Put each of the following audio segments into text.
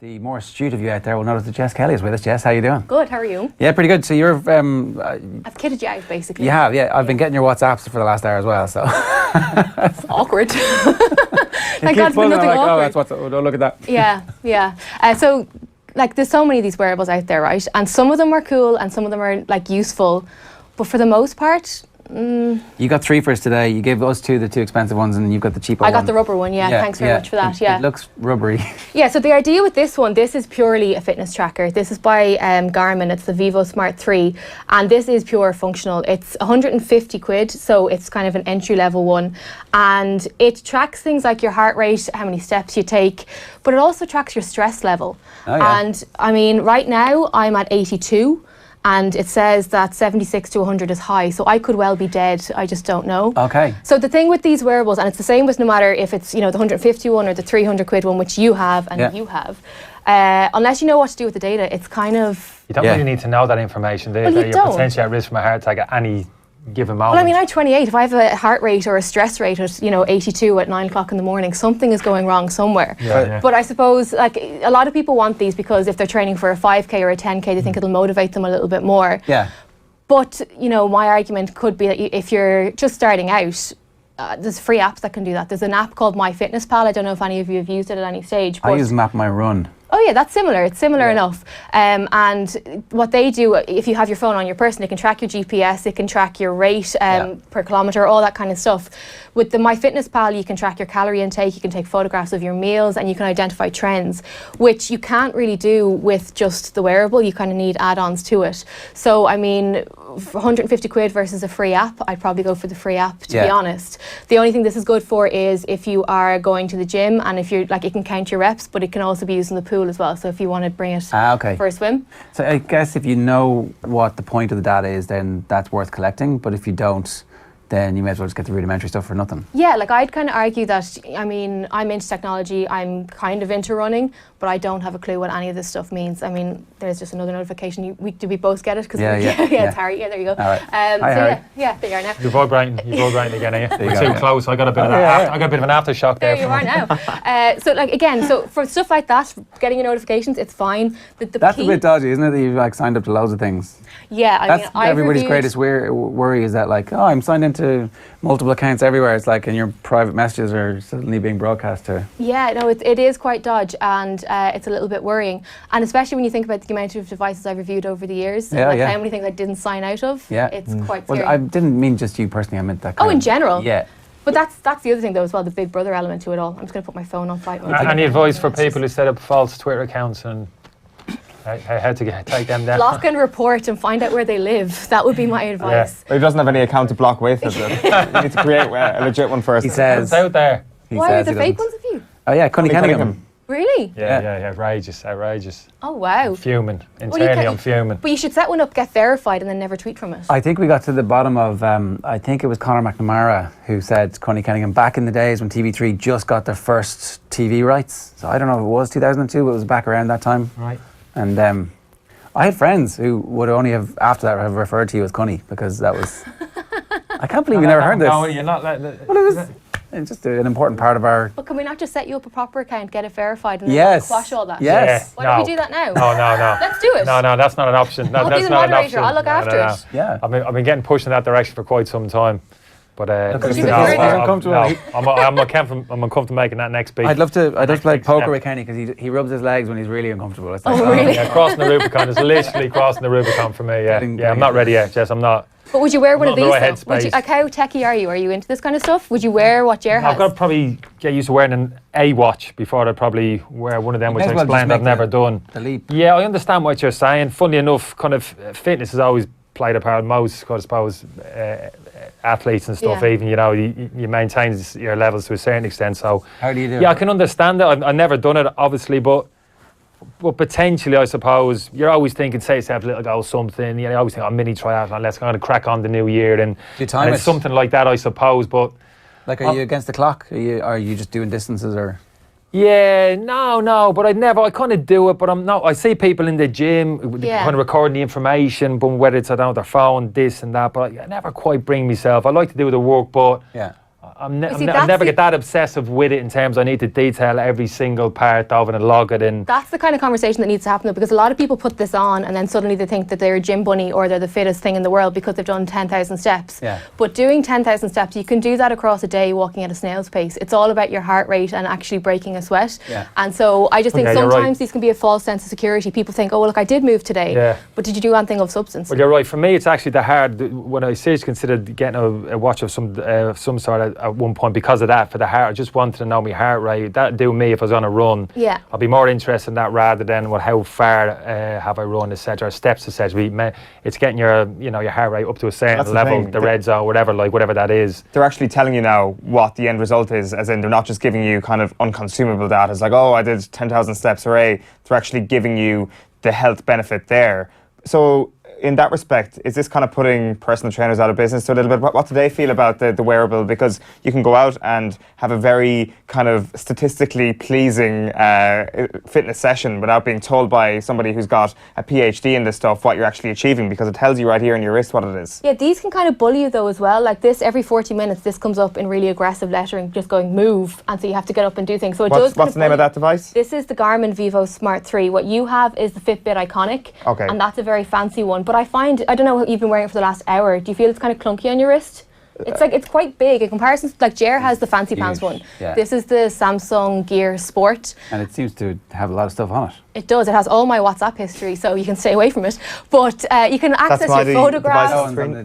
The more astute of you out there will notice that Jess Kelly is with us. Jess, how you doing? Good, how are you? Yeah, pretty good. So you're... I've kidded you out, basically. You have, yeah. I've been getting your WhatsApps for the last hour as well, so... It's awkward. Thank God it's been nothing awkward. Oh, that's what's... Oh, don't look at that. Yeah. So, like, there's so many of these wearables out there, right? And some of them are cool and some of them are, like, useful. But for the most part... You got 3 for us today. You gave us the 2 expensive ones, and you've got the cheaper one. I got the rubber one, yeah. Thanks very much for that, It looks rubbery. Yeah, so the idea with this one, this is purely a fitness tracker. This is by Garmin. It's the Vivo Smart 3, and this is pure functional. It's 150 quid, so it's kind of an entry-level one, and it tracks things like your heart rate, how many steps you take, but it also tracks your stress level. Oh, yeah. And, I mean, right now, I'm at 82, and it says that 76 to 100 is high, so I could well be dead. I just don't know. Okay. So the thing with these wearables, and it's the same with no matter if it's, you know, the 150 one or the 300 quid one, which you have and you have, unless you know what to do with the data, it's kind of... You don't really need to know that information, do you? Well, you You're don't. potentially at risk from a heart attack at any given moment. Well, I mean, I'm 28. If I have a heart rate or a stress rate at, 82 at 9 o'clock in the morning, something is going wrong somewhere. Yeah. But I suppose, like, a lot of people want these because if they're training for a 5K or a 10K, they think it'll motivate them a little bit more. Yeah. But, my argument could be that if you're just starting out, there's free apps that can do that. There's an app called MyFitnessPal. I don't know if any of you have used it at any stage. But I use Map My Run. Oh yeah, that's similar. It's similar enough. And what they do, if you have your phone on your person, it can track your GPS, it can track your rate per kilometre, all that kind of stuff. With the MyFitnessPal, you can track your calorie intake, you can take photographs of your meals, and you can identify trends, which you can't really do with just the wearable. You kind of need add-ons to it. So, I mean, for 150 quid versus a free app, I'd probably go for the free app, to be honest. The only thing this is good for is if you are going to the gym, and if you're, like, it can count your reps, but it can also be used in the pool as well, so if you want to bring it for a swim. So I guess if you know what the point of the data is, then that's worth collecting, but if you don't, then you may as well just get the rudimentary stuff for nothing. Yeah, like I'd kind of argue that, I mean, I'm into technology, I'm kind of into running, but I don't have a clue what any of this stuff means. I mean, there's just another notification. Do we both get it? Cause it's Harry. Yeah, there you go. All right. Hi, Harry. There you are now. You're vibrating again, are you? We're too close. I got a bit of an aftershock there. There you are now. So like again, so for stuff like that, getting your notifications, it's fine. That's a bit dodgy, isn't it? That you've like signed up to loads of things. Yeah, I mean, everybody's greatest worry is that like, oh, I'm signed into multiple accounts everywhere. It's like, and your private messages are suddenly being broadcast to. Yeah, no, it is quite dodge, and it's a little bit worrying. And especially when you think about the amount of devices I've reviewed over the years, how many things I didn't sign out of. Yeah, it's quite scary. Well, I didn't mean just you personally. I meant that. In general. Yeah. But that's the other thing though as well, the Big Brother element to it all. I'm just going to put my phone on flight mode. Any advice for people who set up false Twitter accounts and how to take them down? Block and report and find out where they live. That would be my advice. But he doesn't have any account to block with. You need to create a legit one first. He says. It's out there. Why are the fake ones of you? Oh yeah, Connie Cunningham. Really? Yeah, outrageous. Oh wow. I'm fuming. Internally, I'm fuming. But you should set one up, get verified, and then never tweet from it. I think we got to the bottom of, I think it was Conor McNamara who said Connie Cunningham back in the days when TV3 just got their first TV rights. So I don't know if it was 2002, but it was back around that time. Right. And I had friends who would only have, after that, have referred to you as Connie because that was... I can't believe you never heard this. No, you're not letting it. Well, it was... It's just an important part of our... But can we not just set you up a proper account, get it verified, and then quash all that? Yes. Why don't we do that now? No. Let's do it. No, that's not an option. I'll be the moderator. I'll look after it. Yeah. I've been getting pushed in that direction for quite some time. But I'm uncomfortable making that next beat. I'd love to play poker with Kenny because he rubs his legs when he's really uncomfortable. It's like, really? Yeah, crossing the Rubicon is literally crossing the Rubicon for me. Yeah, I'm not ready yet, Jess. I'm not. But would you wear one of these? Like how techy are you? Are you into this kind of stuff? Would you wear what Jer has? I've got to probably get used to wearing a watch before I'd probably wear one of them, which I explained I've never done. The leap. Yeah, I understand what you're saying. Funnily enough, kind of fitness has always played a part. Most, I suppose, athletes and stuff, even, you maintain your levels to a certain extent. So how do you do it? Yeah, I can understand it. I've never done it, obviously, but potentially, I suppose, you're always thinking, say yourself, little go something, you always think, mini triathlon, let's kind of crack on the new year, and it's something like that, I suppose, but... Like, are you against the clock? Are you just doing distances, or...? Yeah, no, but I kind of do it, but I'm not. I see people in the gym kind of recording the information, but whether it's on their phone, this and that, but I never quite bring myself. I like to do the work, but I never get that obsessive with it in terms I need to detail every single part of it and log it in. That's the kind of conversation that needs to happen though, because a lot of people put this on and then suddenly they think that they're a gym bunny or they're the fittest thing in the world because they've done 10,000 steps. Yeah. But doing 10,000 steps, you can do that across a day walking at a snail's pace. It's all about your heart rate and actually breaking a sweat. Yeah. And so I just think sometimes these can be a false sense of security. People think, oh, well, look, I did move today, but did you do anything of substance? Well, you're right. For me, it's actually the hard. When I seriously considered getting a watch of some sort at one point because of that, for the heart, I just wanted to know my heart rate. That'd do me if I was on a run. Yeah. I'd be more interested in that rather than how far have I run, etc., or steps, etc. It's getting your heart rate up to a certain level, the red zone, whatever that is. They're actually telling you now what the end result is, as in they're not just giving you kind of unconsumable data. It's like, oh, I did 10,000 steps, hooray. They're actually giving you the health benefit there. So in that respect, is this kind of putting personal trainers out of business a little bit? What do they feel about the wearable? Because you can go out and have a very kind of statistically pleasing fitness session without being told by somebody who's got a PhD in this stuff what you're actually achieving, because it tells you right here in your wrist what it is. Yeah, these can kind of bully you though as well. Like this, every 40 minutes, this comes up in really aggressive lettering, just going move, and so you have to get up and do things. So what's the name of that device? This is the Garmin Vivo Smart 3. What you have is the Fitbit Iconic, and that's a very fancy one. But I find, I don't know, you've been wearing it for the last hour. Do you feel it's kind of clunky on your wrist? It's quite big in comparison. Like Jer has the fancy pants one. Yeah. This is the Samsung Gear Sport. And it seems to have a lot of stuff on it. It does. It has all my WhatsApp history, so you can stay away from it. But you can access your photographs.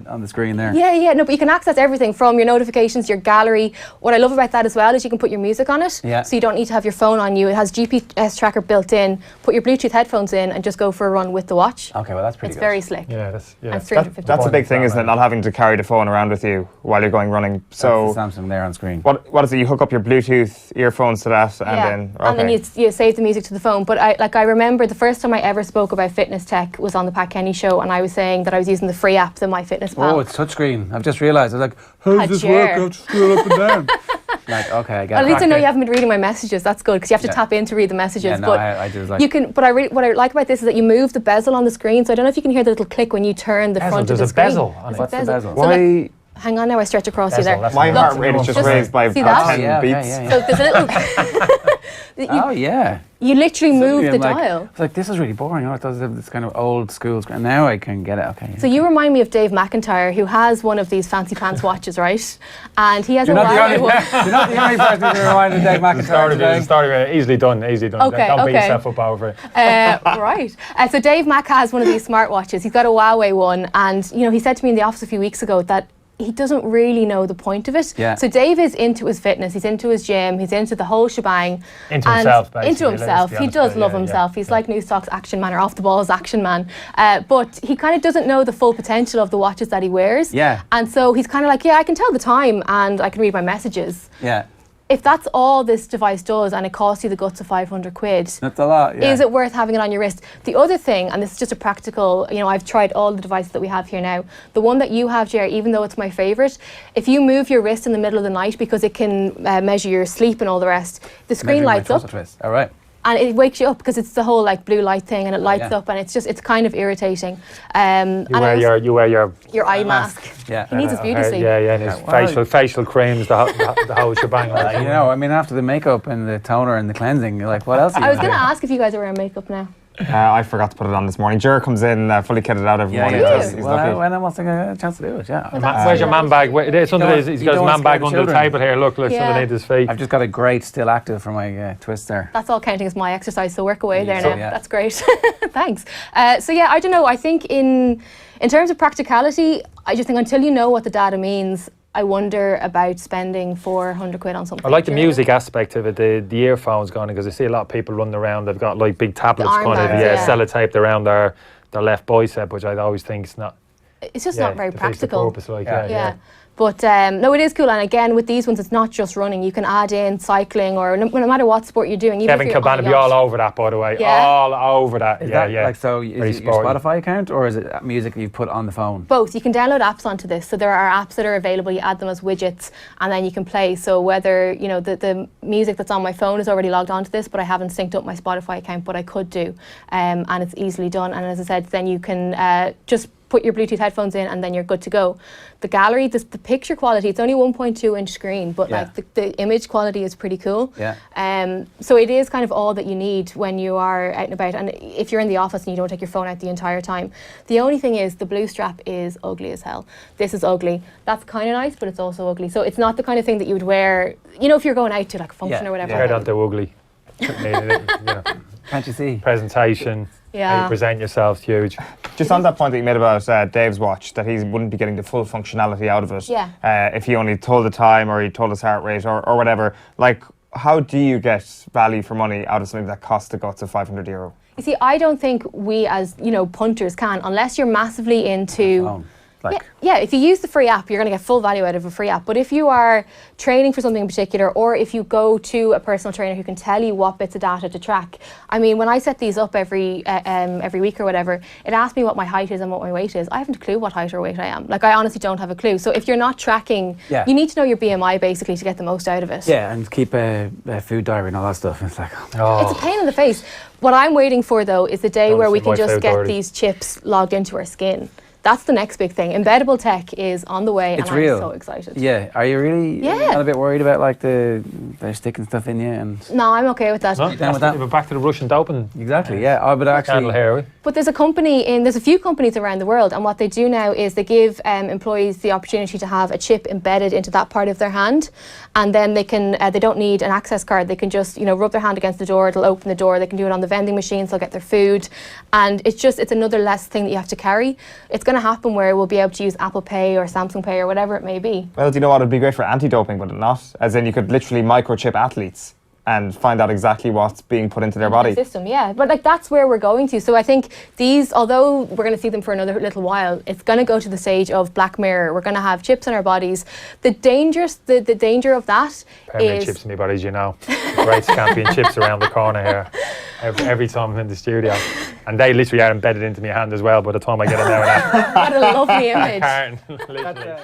On the screen there. Yeah, no, but you can access everything from your notifications, your gallery. What I love about that as well is you can put your music on it. Yeah. So you don't need to have your phone on you. It has GPS tracker built in. Put your Bluetooth headphones in and just go for a run with the watch. Okay, well that's pretty good. It's very slick. Yeah, that's a big thing, isn't it? Not having to carry the phone around with you while you're going running. So that's the Samsung there on screen. What is it? You hook up your Bluetooth earphones to that, and then you save the music to the phone. But I remember the first time I ever spoke about fitness tech was on the Pat Kenny show, and I was saying that I was using the free app, the MyFitnessPal. Oh, it's touchscreen. I've just realised. I was like, how does this work? I have to scroll up and down. Like, okay, I get it. At least I know you haven't been reading my messages. That's good, because you have to tap in to read the messages. Yeah, no, but I do. You can. But what I like about this is that you move the bezel on the screen. So I don't know if you can hear the little click when you turn the front of the screen. There's a bezel on it. What's the bezel? Why? Hang on now, I stretch across you there. My heart rate is just raised by 10 beats. So there's a little... Oh, yeah. You literally move the dial. It's like, this is really boring. I thought it was this kind of old school screen. Now I can get it. Okay. So you remind me of Dave McIntyre, who has one of these fancy pants watches, right? And he has You're not the only person who reminded Dave McIntyre. Story easily done. Okay, Don't beat yourself up over it. Right. So Dave Mac has one of these smartwatches. He's got a Huawei one, and he said to me in the office a few weeks ago that he doesn't really know the point of it. Yeah. So Dave is into his fitness, he's into his gym, he's into the whole shebang. Into himself, basically. Into himself. He does love himself. He's like Newstalk's action man, or off the ball's action man. But he kind of doesn't know the full potential of the watches that he wears. Yeah. And so he's kind of like, I can tell the time and I can read my messages. Yeah. If that's all this device does and it costs you the guts of 500 quid, that's a lot. Yeah. Is it worth having it on your wrist? The other thing, and this is just a practical, I've tried all the devices that we have here now. The one that you have, Jerry, even though it's my favourite, if you move your wrist in the middle of the night, because it can measure your sleep and all the rest, the screen lights up. All right. And it wakes you up because it's the whole blue light thing, and it lights up, and it's kind of irritating. You wear your eye mask. Yeah, he needs his beauty sleep. Yeah, and his facial creams, the whole shebang. After the makeup and the toner and the cleansing, you're like, what else? I was going to ask if you guys are wearing makeup now. I forgot to put it on this morning. Jer comes in fully kitted out every morning. He's lucky. When else I get a chance to do it? Yeah. Where's your man bag? He's got his man bag under the table here. Look, underneath his feet. I've just got a great still active for my twist there. That's all counting as my exercise, so work away there now. Yeah. That's great. Thanks. So yeah, I don't know. I think in terms of practicality, I just think until you know what the data means, I wonder about spending 400 quid on something. I like the music aspect of it, the earphones going, because I see a lot of people running around, they've got big tablets sellotaped around their left bicep, which I always think is not... It's just not very practical. Purpose, But no, it is cool. And again, with these ones, it's not just running. You can add in cycling, or no matter what sport you're doing. Kevin Cabana be all over that, by the way. Yeah. All over that. Is it your Spotify account, or is it music that you've put on the phone? Both. You can download apps onto this. So there are apps that are available. You add them as widgets, and then you can play. So whether the music that's on my phone is already logged onto this, but I haven't synced up my Spotify account, but I could do, and it's easily done. And as I said, then you can just put your Bluetooth headphones in, and then you're good to go. The gallery, the picture quality, it's only 1.2 inch screen, but like the image quality is pretty cool. So it is kind of all that you need when you are out and about. And if you're in the office and you don't take your phone out the entire time, the only thing is the blue strap is ugly as hell. This is ugly. That's kind of nice, but it's also ugly. So it's not the kind of thing that you would wear, you know, if you're going out to like a function or whatever. Yeah, don't do ugly. You know, can't you see? Presentation. How you present yourself, huge. Just on that point that you made about Dave's watch, that he wouldn't be getting the full functionality out of it if he only told the time or he told his heart rate or whatever. Like, how do you get value for money out of something that costs the guts of €500? You see, I don't think we as, you know, punters can, unless you're massively into... Yeah, if you use the free app, you're going to get full value out of a free app. But if you are training for something in particular, or if you go to a personal trainer who can tell you what bits of data to track, I mean, when I set these up every week or whatever, it asks me what my height is and what my weight is. I haven't a clue what height or weight I am. Like, I honestly don't have a clue. So if you're not tracking, you need to know your BMI basically to get the most out of it. Yeah, and keep a food diary and all that stuff. It's like, it's a pain in the face. What I'm waiting for, though, is the day where we can just get these chips logged into our skin. That's the next big thing. Embeddable tech is on the way, it's and real. I'm so excited. Yeah, are you really not a bit worried about like they're sticking stuff in you? And no, I'm okay with that. No, we're back to the Russian doping. Exactly. Yeah. But actually, but there's a few companies around the world, and what they do now is they give employees the opportunity to have a chip embedded into that part of their hand, and then they can they don't need an access card. They can just rub their hand against the door. It'll open the door. They can do it on the vending machines. They'll get their food, and it's another less thing that you have to carry. It's going to happen where we'll be able to use Apple Pay or Samsung Pay or whatever it may be. Well, do you know what? It'd be great for anti-doping, would it not? As in, you could literally microchip athletes and find out exactly what's being put into their body. System, yeah. But like that's where we're going to. So I think these, although we're going to see them for another little while, it's going to go to the stage of Black Mirror. We're going to have chips in our bodies. The danger of that permanent chips in my bodies, you know. Great champion chips around the corner here. Every time I'm in the studio. And they literally are embedded into my hand as well by the time I get in there. What a lovely image. I can't, literally.